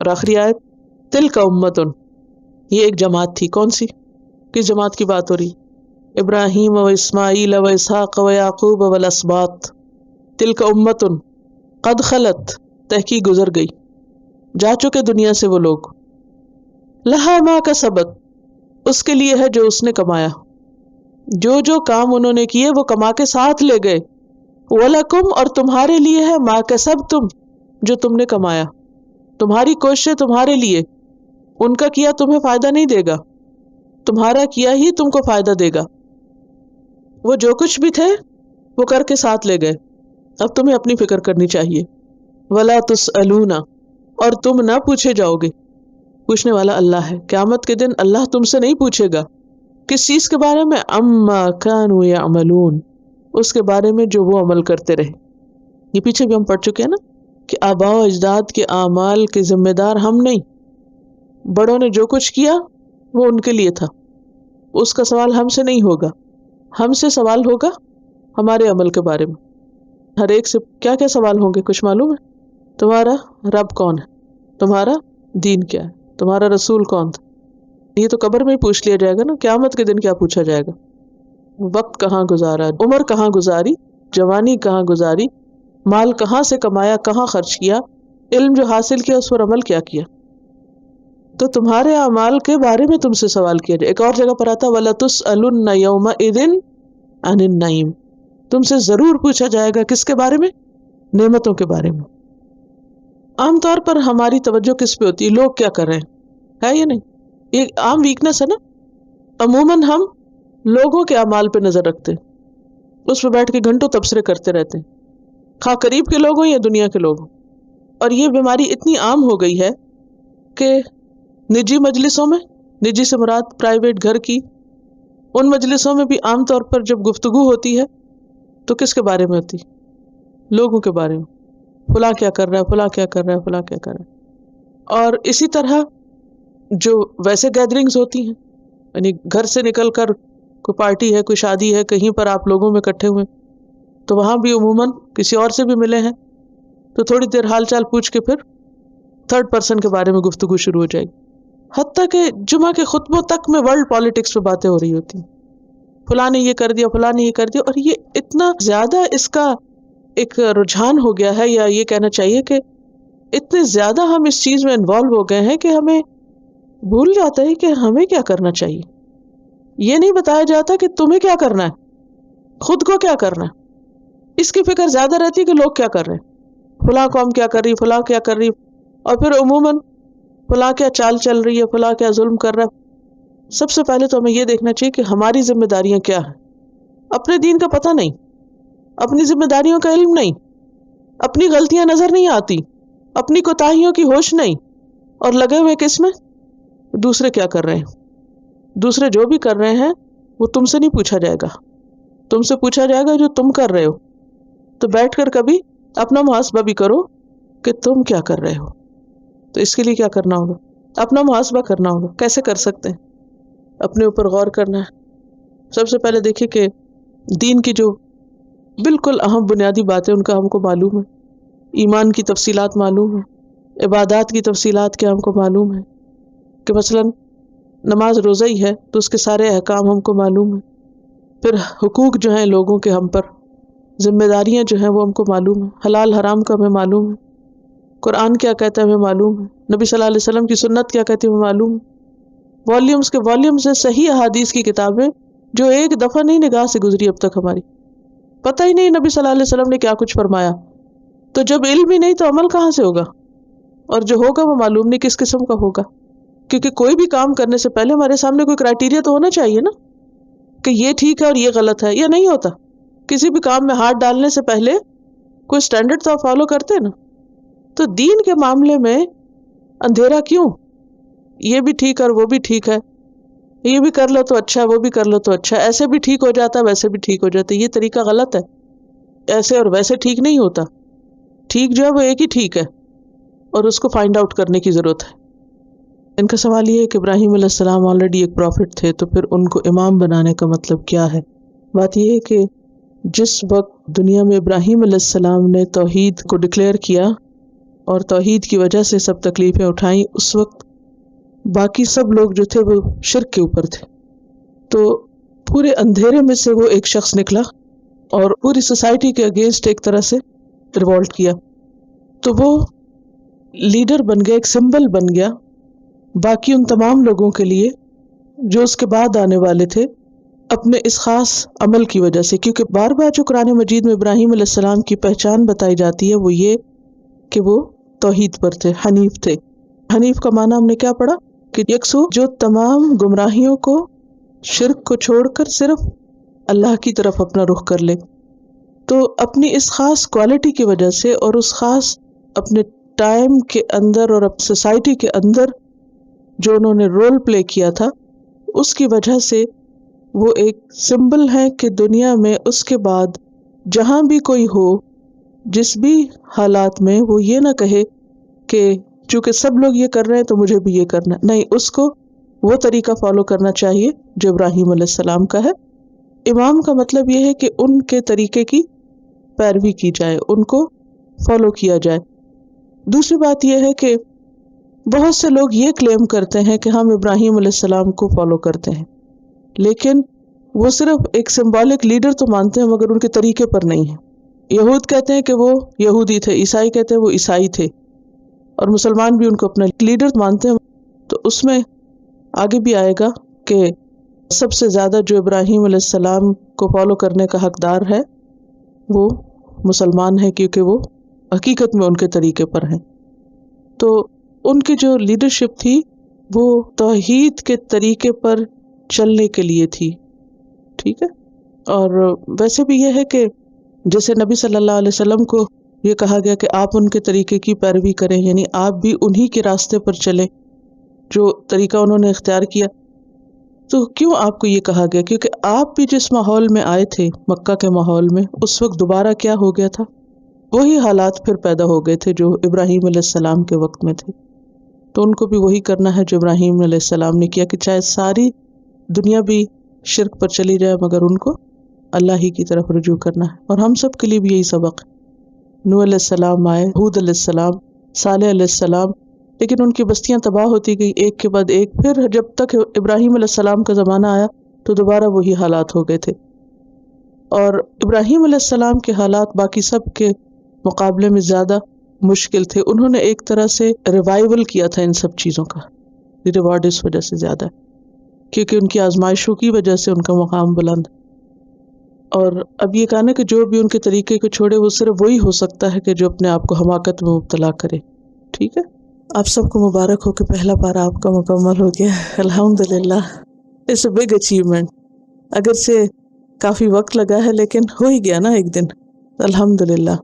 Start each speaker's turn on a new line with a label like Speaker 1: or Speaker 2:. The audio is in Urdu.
Speaker 1: اور آخری آیت تلک امتن، یہ ایک جماعت تھی. کون سی؟ کس جماعت کی بات ہو رہی؟ ابراہیم و اسماعیل و اسحاق و یعقوب والاسباط. تلک امتن قد خلت، تحقیق گزر گئی، جا چکے دنیا سے وہ لوگ. لہا ما کسبت، اس کے لیے ہے جو اس نے کمایا. جو کام انہوں نے کیے وہ کما کے ساتھ لے گئے. وَلَكُمْ، اور تمہارے لیے ہے ما کسبتم، جو تم نے کمایا. تمہاری کوششیں تمہارے لیے، ان کا کیا تمہیں فائدہ نہیں دے گا، تمہارا کیا ہی تم کو فائدہ دے گا. وہ جو کچھ بھی تھے وہ کر کے ساتھ لے گئے، اب تمہیں اپنی فکر کرنی چاہیے. وَلَا تُسْأَلُونَ، اور تم نہ پوچھے جاؤ گے. پوچھنے والا اللہ ہے. قیامت کے دن اللہ تم سے نہیں پوچھے گا. کس چیز کے بارے میں؟ عَمَّا كَانُوا يَعْمَلُونَ، اس کے بارے میں جو وہ عمل کرتے رہے. یہ پیچھے بھی ہم پڑھ چکے ہیں نا کہ آباء و اجداد کے اعمال کے ذمہ دار ہم نہیں. بڑوں نے جو کچھ کیا وہ ان کے لیے تھا، اس کا سوال ہم سے نہیں ہوگا. ہم سے سوال ہوگا ہمارے عمل کے بارے میں. ہر ایک سے کیا کیا سوال ہوں گے کچھ معلوم ہے؟ تمہارا رب کون ہے، تمہارا دین کیا ہے، تمہارا رسول کون تھا. یہ تو قبر میں ہی پوچھ لیا جائے گا نا. قیامت کے دن کیا پوچھا جائے گا؟ وقت کہاں گزارا، عمر کہاں گزاری، جوانی کہاں گزاری، مال کہاں سے کمایا، کہاں خرچ کیا، علم جو حاصل کیا اس پر عمل کیا کیا. تو تمہارے اعمال کے بارے میں تم سے سوال کیا جائے. ایک اور جگہ پر آتا وَلَتُسْأَلُنَّ يَوْمَئِذٍ عَنِ النَّعِيمِ، تم سے ضرور پوچھا جائے گا کس کے بارے میں؟ نعمتوں کے بارے میں. عام طور پر ہماری توجہ کس پہ ہوتی ہے؟ لوگ کیا کر رہے ہیں، ہے یا نہیں؟ یہ عام ویکنس ہے نا. عموماً ہم لوگوں کے اعمال پہ نظر رکھتے ہیں، اس پہ بیٹھ کے گھنٹوں تبصرے کرتے رہتے ہیں، خواہ قریب کے لوگ ہوں یا دنیا کے لوگ ہوں. اور یہ بیماری اتنی عام ہو گئی ہے کہ نجی مجلسوں میں، نجی سے مراد پرائیویٹ گھر کی، ان مجلسوں میں بھی عام طور پر جب گفتگو ہوتی ہے تو کس کے بارے میں ہوتی؟ لوگوں کے بارے میں. فلاں کیا کر رہا ہے، فلاں کیا کر رہا ہے، فلاں کیا کر رہا ہے. اور اسی طرح جو ویسے گیدرنگز ہوتی ہیں، یعنی گھر سے نکل کر کوئی پارٹی ہے، کوئی شادی ہے، کہیں پر آپ لوگوں میں اکٹھے ہوئے تو وہاں بھی عموماً کسی اور سے بھی ملے ہیں تو تھوڑی دیر حال چال پوچھ کے پھر تھرڈ پرسن کے بارے میں گفتگو شروع ہو جائے گی. حتیٰ کہ جمعہ کے خطبوں تک میں ورلڈ پالیٹکس پہ باتیں ہو رہی ہوتی ہیں، فلاں نے یہ کر دیا، فلاں نے یہ کر دیا. اور یہ اتنا زیادہ اس کا ایک رجحان ہو گیا ہے، یا یہ کہنا چاہیے کہ اتنے زیادہ ہم اس چیز میں انوالو ہو گئے ہیں کہ ہمیں بھول جاتا ہے کہ ہمیں کیا کرنا چاہیے. یہ نہیں بتایا جاتا کہ تمہیں کیا کرنا ہے، خود کو کیا کرنا ہے. اس کی فکر زیادہ رہتی ہے کہ لوگ کیا کر رہے ہیں، فلاں قوم کیا کر رہی، فلاں کیا کر رہی، اور پھر عموماً فلاں کیا چال چل رہی ہے، فلاں کیا ظلم کر رہا ہے. سب سے پہلے تو ہمیں یہ دیکھنا چاہیے کہ ہماری ذمہ داریاں کیا ہیں. اپنے دین کا پتہ نہیں، اپنی ذمہ داریوں کا علم نہیں، اپنی غلطیاں نظر نہیں آتی، اپنی کوتاہیوں کی ہوش نہیں، اور لگے ہوئے کس میں؟ دوسرے کیا کر رہے ہیں. دوسرے جو بھی کر رہے ہیں وہ تم سے نہیں پوچھا جائے گا، تم سے پوچھا جائے گا جو تم کر رہے ہو. تو بیٹھ کر کبھی اپنا محاسبہ بھی کرو کہ تم کیا کر رہے ہو. تو اس کے لیے کیا کرنا ہوگا؟ اپنا محاسبہ کرنا ہوگا. کیسے کر سکتے ہیں؟ اپنے اوپر غور کرنا ہے. سب سے پہلے دیکھیں کہ دین کی جو بالکل اہم بنیادی باتیں ان کا ہم کو معلوم ہے، ایمان کی تفصیلات معلوم ہے، عبادات کی تفصیلات کیا ہم کو معلوم ہے، کہ مثلا نماز روزہ ہی ہے تو اس کے سارے احکام ہم کو معلوم ہے. پھر حقوق جو ہیں لوگوں کے ہم پر، ذمہ داریاں جو ہیں وہ ہم کو معلوم ہے، حلال حرام کا ہمیں معلوم ہے، قرآن کیا کہتا ہے ہمیں معلوم ہے، نبی صلی اللہ علیہ وسلم کی سنت کیا کہتی ہے ہمیں معلوم ہے. والیومز کے والیومز ہیں صحیح احادیث کی کتابیں جو ایک دفعہ نہیں نگاہ سے گزری اب تک ہماری، پتہ ہی نہیں نبی صلی اللہ علیہ وسلم نے کیا کچھ فرمایا. تو جب علم ہی نہیں تو عمل کہاں سے ہوگا؟ اور جو ہوگا وہ معلوم نہیں کس قسم کا ہوگا. کیونکہ کوئی بھی کام کرنے سے پہلے ہمارے سامنے کوئی کرائٹیریا تو ہونا چاہیے نا کہ یہ ٹھیک ہے اور یہ غلط ہے، یا نہیں ہوتا؟ کسی بھی کام میں ہاتھ ڈالنے سے پہلے کوئی سٹینڈرڈ تو آپ فالو کرتے ہیں نا. تو دین کے معاملے میں اندھیرا کیوں؟ یہ بھی ٹھیک اور وہ بھی ٹھیک ہے، یہ بھی کر لو تو اچھا، وہ بھی کر لو تو اچھا، ایسے بھی ٹھیک ہو جاتا ہے، ویسے بھی ٹھیک ہو جاتا ہے. یہ طریقہ غلط ہے. ایسے اور ویسے ٹھیک نہیں ہوتا. ٹھیک جو ہے وہ ایک ہی ٹھیک ہے، اور اس کو فائنڈ آؤٹ کرنے کی ضرورت ہے. ان کا سوال یہ ہے کہ ابراہیم علیہ السلام آلریڈی ایک پروفٹ تھے، تو پھر ان کو امام بنانے کا مطلب کیا ہے؟ بات یہ ہے کہ جس وقت دنیا میں ابراہیم علیہ السلام نے توحید کو ڈکلیئر کیا اور توحید کی وجہ سے سب تکلیفیں اٹھائیں، اس وقت باقی سب لوگ جو تھے وہ شرک کے اوپر تھے. تو پورے اندھیرے میں سے وہ ایک شخص نکلا اور پوری سوسائٹی کے اگینسٹ ایک طرح سے ریوولٹ کیا. تو وہ لیڈر بن گیا، ایک سمبل بن گیا باقی ان تمام لوگوں کے لیے جو اس کے بعد آنے والے تھے، اپنے اس خاص عمل کی وجہ سے. کیونکہ بار بار جو قرآن مجید میں ابراہیم علیہ السلام کی پہچان بتائی جاتی ہے وہ یہ کہ وہ توحید پر تھے، حنیف تھے. حنیف کا معنی ہم نے کیا پڑھا کہ یکسو جو تمام گمراہیوں کو، شرک کو چھوڑ کر صرف اللہ کی طرف اپنا رخ کر لے. تو اپنی اس خاص کوالٹی کی وجہ سے اور اس خاص اپنے ٹائم کے اندر اور سوسائٹی کے اندر جو انہوں نے رول پلے کیا تھا، اس کی وجہ سے وہ ایک سمبل ہے کہ دنیا میں اس کے بعد جہاں بھی کوئی ہو، جس بھی حالات میں، وہ یہ نہ کہے کہ چونکہ سب لوگ یہ کر رہے ہیں تو مجھے بھی یہ کرنا. نہیں، اس کو وہ طریقہ فالو کرنا چاہیے جو ابراہیم علیہ السلام کا ہے. امام کا مطلب یہ ہے کہ ان کے طریقے کی پیروی کی جائے، ان کو فالو کیا جائے. دوسری بات یہ ہے کہ بہت سے لوگ یہ کلیم کرتے ہیں کہ ہم ابراہیم علیہ السلام کو فالو کرتے ہیں، لیکن وہ صرف ایک سمبولک لیڈر تو مانتے ہیں مگر ان کے طریقے پر نہیں ہیں. یہود کہتے ہیں کہ وہ یہودی تھے، عیسائی کہتے ہیں وہ عیسائی تھے، اور مسلمان بھی ان کو اپنا لیڈر مانتے ہیں. تو اس میں آگے بھی آئے گا کہ سب سے زیادہ جو ابراہیم علیہ السلام کو فالو کرنے کا حقدار ہے وہ مسلمان ہے، کیونکہ وہ حقیقت میں ان کے طریقے پر ہیں. تو ان کی جو لیڈرشپ تھی وہ توحید کے طریقے پر چلنے کے لیے تھی. ٹھیک ہے. اور ویسے بھی یہ ہے کہ جیسے نبی صلی اللہ علیہ وسلم کو یہ کہا گیا کہ آپ ان کے طریقے کی پیروی کریں، یعنی آپ بھی انہی کے راستے پر چلیں جو طریقہ انہوں نے اختیار کیا. تو کیوں آپ کو یہ کہا گیا؟ کیونکہ آپ بھی جس ماحول میں آئے تھے، مکہ کے ماحول میں، اس وقت دوبارہ کیا ہو گیا تھا؟ وہی حالات پھر پیدا ہو گئے تھے جو ابراہیم علیہ السلام کے وقت میں تھے. تو ان کو بھی وہی کرنا ہے جو ابراہیم علیہ السلام نے کیا، کہ چاہے ساری دنیا بھی شرک پر چلی جائے مگر ان کو اللہ ہی کی طرف رجوع کرنا ہے. اور ہم سب کے لیے بھی یہی سبق ہے. نوح علیہ السلام آئے، ہود علیہ السلام، صالح علیہ السلام، لیکن ان کی بستیاں تباہ ہوتی گئی ایک کے بعد ایک. پھر جب تک ابراہیم علیہ السلام کا زمانہ آیا تو دوبارہ وہی حالات ہو گئے تھے. اور ابراہیم علیہ السلام کے حالات باقی سب کے مقابلے میں زیادہ مشکل تھے. انہوں نے ایک طرح سے ریوائول کیا تھا ان سب چیزوں کا. ریوارڈ اس وجہ سے زیادہ ہے کیونکہ ان کی آزمائشوں کی وجہ سے ان کا مقام بلند. اور اب یہ کہنا کہ جو بھی ان کے طریقے کو چھوڑے وہ صرف وہی ہو سکتا ہے کہ جو اپنے آپ کو حماقت میں مبتلا کرے. ٹھیک ہے. آپ سب کو مبارک ہو کہ پہلا پارہ آپ کا مکمل ہو گیا. الحمدللہ. It's a big achievement. اگرچہ کافی وقت لگا ہے لیکن ہو ہی گیا نا ایک دن. الحمدللہ.